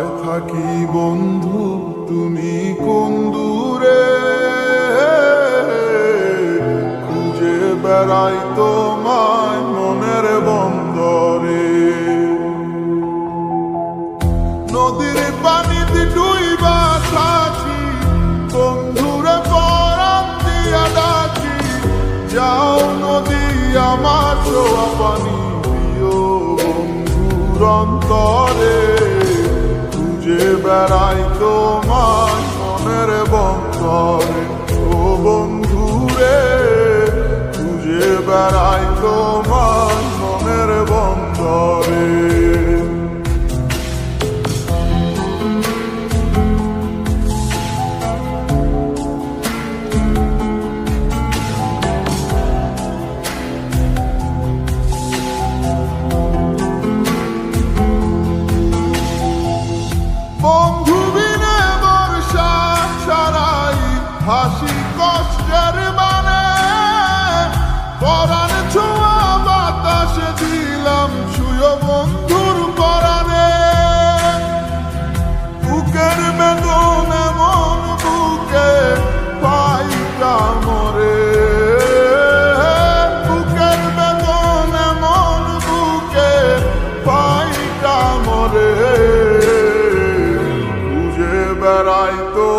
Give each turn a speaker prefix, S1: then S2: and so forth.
S1: কোথায় থাকি বন্ধু তুমি কোন দূরে, খুঁজে বেড়াই তোমায় মনের বন্দরে। নদীর পানিতে ডুইবা থাকি, বন্ধুরে পরাণ দিয়া ডাকি, যাও নদী আমার ছোঁয়া পানি দিও বন্ধুর অন্তরে। খুঁজে বেড়াই তোমায় মনের বন্দরে, ও বন্ধুরে খুঁজে বেড়াই তোমায় মনের বন্দরে। বন্ধু বিনে বর্ষা সারাই হাসি কষ্টের মানে, পরাণ ছোঁয়া বাতাসে দিলাম শুয়ে বন্ধুর পরাণে। বুকের বেদন এমন বুকে পাইটা মরে, বুকের বেদন এমন বুকে পাইটা মরে। বেড়াই তো